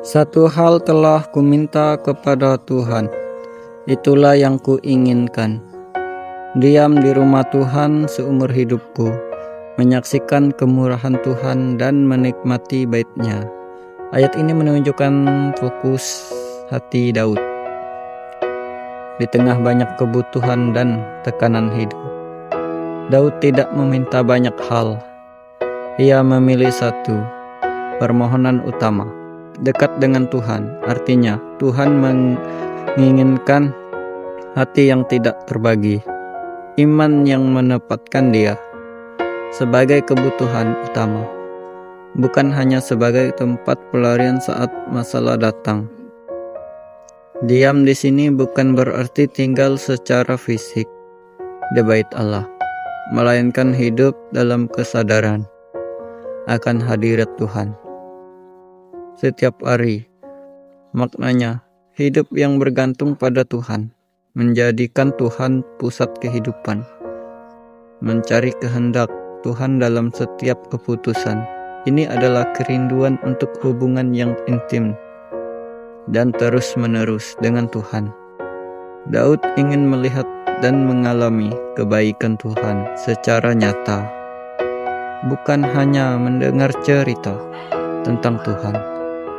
Satu hal telah kuminta kepada Tuhan, itulah yang kuinginkan, diam di rumah Tuhan seumur hidupku, menyaksikan kemurahan Tuhan dan menikmati bait-Nya. Ayat ini menunjukkan fokus hati Daud. Di tengah banyak kebutuhan dan tekanan hidup, Daud tidak meminta banyak hal. Ia memilih satu, permohonan utama, dekat dengan Tuhan. Artinya, Tuhan menginginkan hati yang tidak terbagi, iman yang menempatkan dia sebagai kebutuhan utama, bukan hanya sebagai tempat pelarian saat masalah datang. Diam di sini bukan berarti tinggal secara fisik di bait Allah, melainkan hidup dalam kesadaran akan hadirat Tuhan setiap hari. Maknanya, hidup yang bergantung pada Tuhan, menjadikan Tuhan pusat kehidupan, mencari kehendak Tuhan dalam setiap keputusan. Ini adalah kerinduan untuk hubungan yang intim dan terus-menerus dengan Tuhan. Daud ingin melihat dan mengalami kebaikan Tuhan secara nyata, bukan hanya mendengar cerita tentang Tuhan.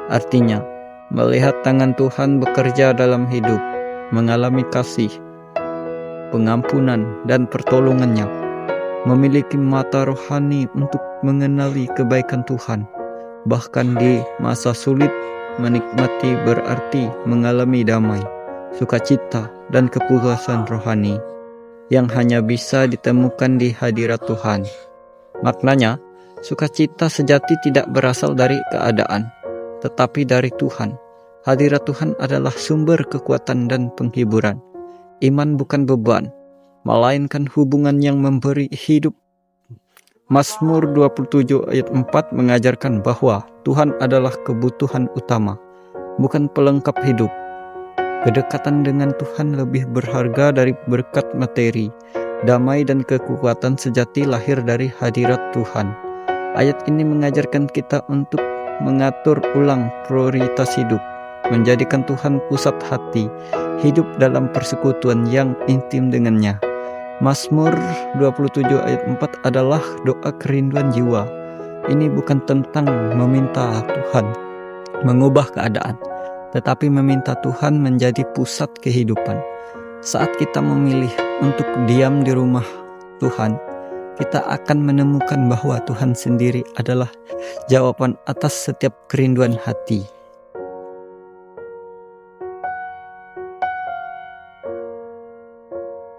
Artinya, melihat tangan Tuhan bekerja dalam hidup, mengalami kasih, pengampunan, dan pertolongannya, memiliki mata rohani untuk mengenali kebaikan Tuhan. Bahkan di masa sulit, menikmati berarti mengalami damai, sukacita, dan kepuasan rohani yang hanya bisa ditemukan di hadirat Tuhan. Maknanya, sukacita sejati tidak berasal dari keadaan, tetapi dari Tuhan. Hadirat Tuhan adalah sumber kekuatan dan penghiburan. Iman bukan beban, melainkan hubungan yang memberi hidup. Mazmur 27 ayat 4 mengajarkan bahwa Tuhan adalah kebutuhan utama, bukan pelengkap hidup. Kedekatan dengan Tuhan lebih berharga dari berkat materi. Damai dan kekuatan sejati lahir dari hadirat Tuhan. Ayat ini mengajarkan kita untuk mengatur ulang prioritas hidup, menjadikan Tuhan pusat hati, hidup dalam persekutuan yang intim dengannya. Mazmur 27 ayat 4 adalah doa kerinduan jiwa. Ini bukan tentang meminta Tuhan mengubah keadaan, tetapi meminta Tuhan menjadi pusat kehidupan. Saat kita memilih untuk diam di rumah Tuhan, kita akan menemukan bahwa Tuhan sendiri adalah jawaban atas setiap kerinduan hati.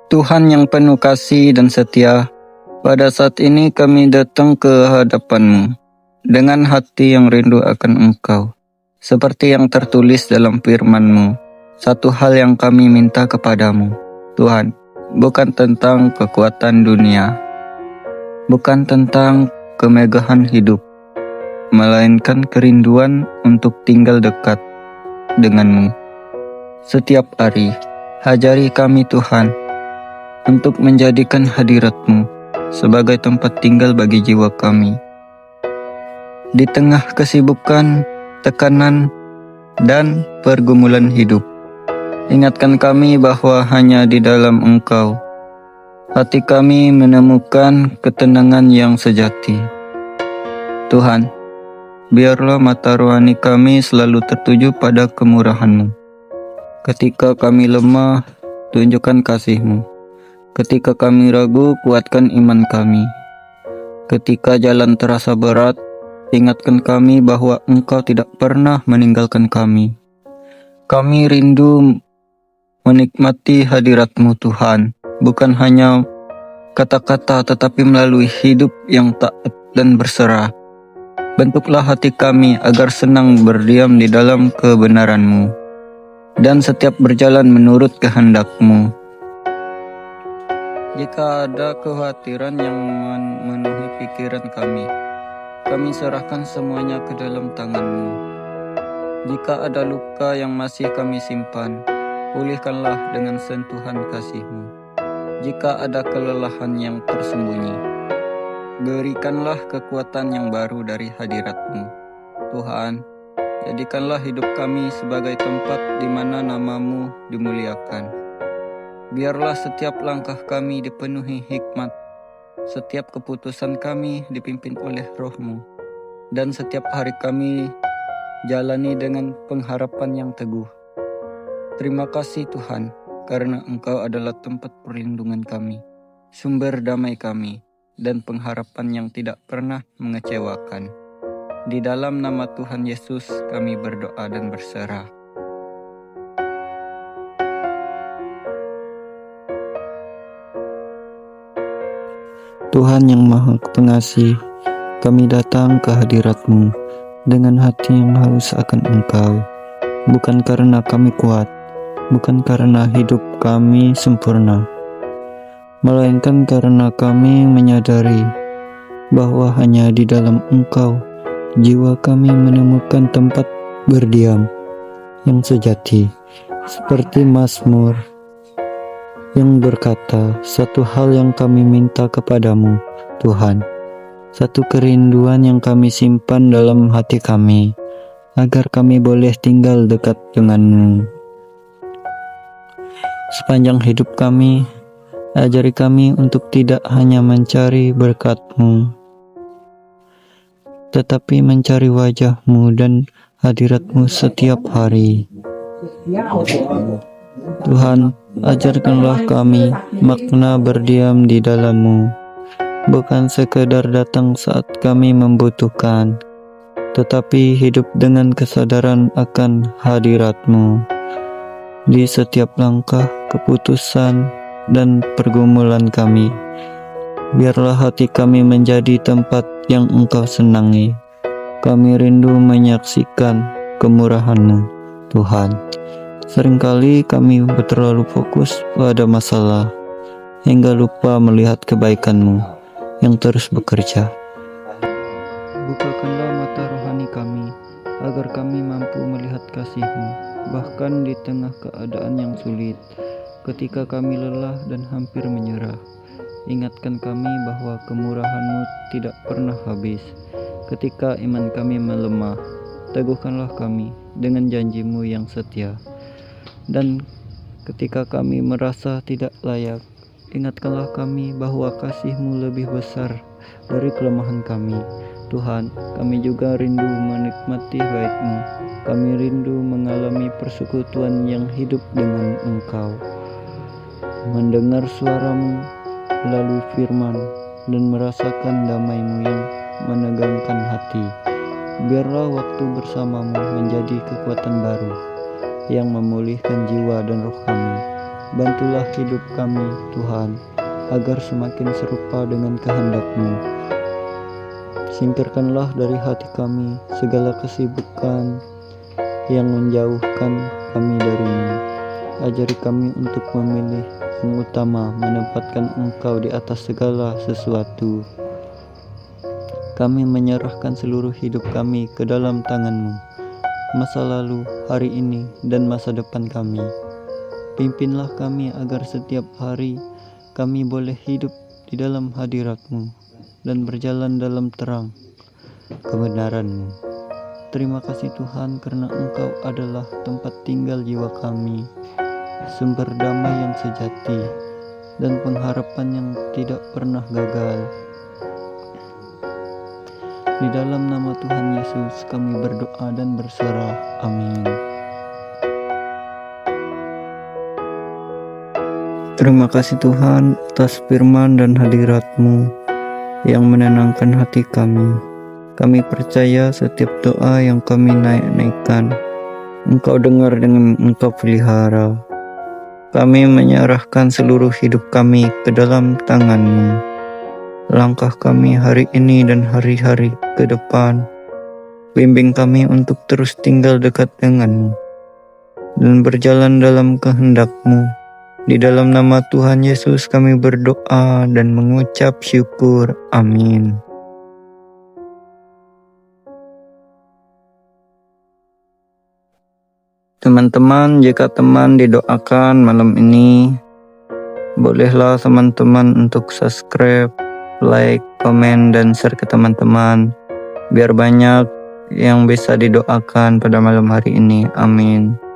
Tuhan yang penuh kasih dan setia, pada saat ini kami datang ke hadapan-Mu dengan hati yang rindu akan Engkau. Seperti yang tertulis dalam firman-Mu, satu hal yang kami minta kepadamu, Tuhan, bukan tentang kekuatan dunia, bukan tentang kemegahan hidup, melainkan kerinduan untuk tinggal dekat dengan-Mu. Setiap hari, hajari kami Tuhan, untuk menjadikan hadirat-Mu sebagai tempat tinggal bagi jiwa kami. Di tengah kesibukan, tekanan, dan pergumulan hidup, ingatkan kami bahwa hanya di dalam Engkau hati kami menemukan ketenangan yang sejati. Tuhan, biarlah mata rohani kami selalu tertuju pada kemurahan-Mu. Ketika kami lemah, tunjukkan kasih-Mu. Ketika kami ragu, kuatkan iman kami. Ketika jalan terasa berat, ingatkan kami bahwa Engkau tidak pernah meninggalkan kami. Kami rindu menikmati hadirat-Mu Tuhan, bukan hanya kata-kata tetapi melalui hidup yang taat dan berserah. Bentuklah hati kami agar senang berdiam di dalam kebenaran-Mu dan setiap berjalan menurut kehendak-Mu. Jika ada kekhawatiran yang memenuhi pikiran kami serahkan semuanya ke dalam tangan-Mu. Jika ada luka yang masih kami simpan, pulihkanlah dengan sentuhan kasih-Mu. Jika ada kelelahan yang tersembunyi, berikanlah kekuatan yang baru dari hadirat-Mu. Tuhan, Jadikanlah hidup kami sebagai tempat di mana nama-Mu dimuliakan. Biarlah setiap langkah kami dipenuhi hikmat, setiap keputusan kami dipimpin oleh Roh-Mu, dan setiap hari kami jalani dengan pengharapan yang teguh. Terima kasih Tuhan, karena Engkau adalah tempat perlindungan kami, sumber damai kami, dan pengharapan yang tidak pernah mengecewakan. Di dalam nama Tuhan Yesus kami berdoa dan berserah. Tuhan yang Maha Pengasih, kami datang ke hadirat-Mu dengan hati yang haus akan Engkau, bukan karena kami kuat, bukan karena hidup kami sempurna, melainkan karena kami menyadari bahwa hanya di dalam Engkau jiwa kami menemukan tempat berdiam yang sejati, seperti Mazmur yang berkata, satu hal yang kami minta kepadamu, Tuhan, satu kerinduan yang kami simpan dalam hati kami, agar kami boleh tinggal dekat dengan-Mu. Sepanjang hidup kami, ajari kami untuk tidak hanya mencari berkat-Mu, tetapi mencari wajah-Mu dan hadirat-Mu setiap hari. Tuhan, ajarkanlah kami makna berdiam di dalam-Mu, bukan sekedar datang saat kami membutuhkan, tetapi hidup dengan kesadaran akan hadirat-Mu di setiap langkah, keputusan, dan pergumulan kami. Biarlah hati kami menjadi tempat yang Engkau senangi. Kami rindu menyaksikan kemurahan-Mu, Tuhan. Seringkali kami terlalu fokus pada masalah, hingga lupa melihat kebaikan-Mu yang terus bekerja. Bukakanlah mata rohani kami, agar kami mampu melihat kasih-Mu, bahkan di tengah keadaan yang sulit. Ketika kami lelah dan hampir menyerah, ingatkan kami bahwa kemurahan-Mu tidak pernah habis. Ketika iman kami melemah, teguhkanlah kami dengan janji-Mu yang setia. Dan ketika kami merasa tidak layak, ingatkanlah kami bahwa kasih-Mu lebih besar dari kelemahan kami. Tuhan, kami juga rindu menikmati bait-Mu. Kami rindu mengalami persekutuan yang hidup dengan Engkau, mendengar suara-Mu melalui firman, dan merasakan damai-Mu yang menegangkan hati. Biarlah waktu bersama-Mu menjadi kekuatan baru yang memulihkan jiwa dan roh kami. Bantulah hidup kami, Tuhan, agar semakin serupa dengan kehendak-Mu. Singkirkanlah dari hati kami segala kesibukan yang menjauhkan kami dari-Mu. Ajari kami untuk memilih yang utama, menempatkan Engkau di atas segala sesuatu. Kami menyerahkan seluruh hidup kami ke dalam tangan-Mu, masa lalu, hari ini, dan masa depan kami. Pimpinlah kami agar setiap hari kami boleh hidup di dalam hadirat-Mu dan berjalan dalam terang kebenaran-Mu. Terima kasih Tuhan, karena Engkau adalah tempat tinggal jiwa kami, sumber damai yang sejati, dan pengharapan yang tidak pernah gagal. Di dalam nama Tuhan Yesus kami berdoa dan berserah. Amin. Terima kasih Tuhan atas firman dan hadirat-Mu yang menenangkan hati kami. Kami percaya setiap doa yang kami naik-naikkan, Engkau dengar dengan Engkau pelihara. Kami menyerahkan seluruh hidup kami ke dalam tangan-Mu. Langkah kami hari ini dan hari-hari ke depan, bimbing kami untuk terus tinggal dekat dengan-Mu dan berjalan dalam kehendak-Mu. Di dalam nama Tuhan Yesus kami berdoa dan mengucap syukur. Amin. Teman-teman, jika teman didoakan malam ini, bolehlah teman-teman untuk subscribe, like, komen, dan share ke teman-teman, biar banyak yang bisa didoakan pada malam hari ini. Amin.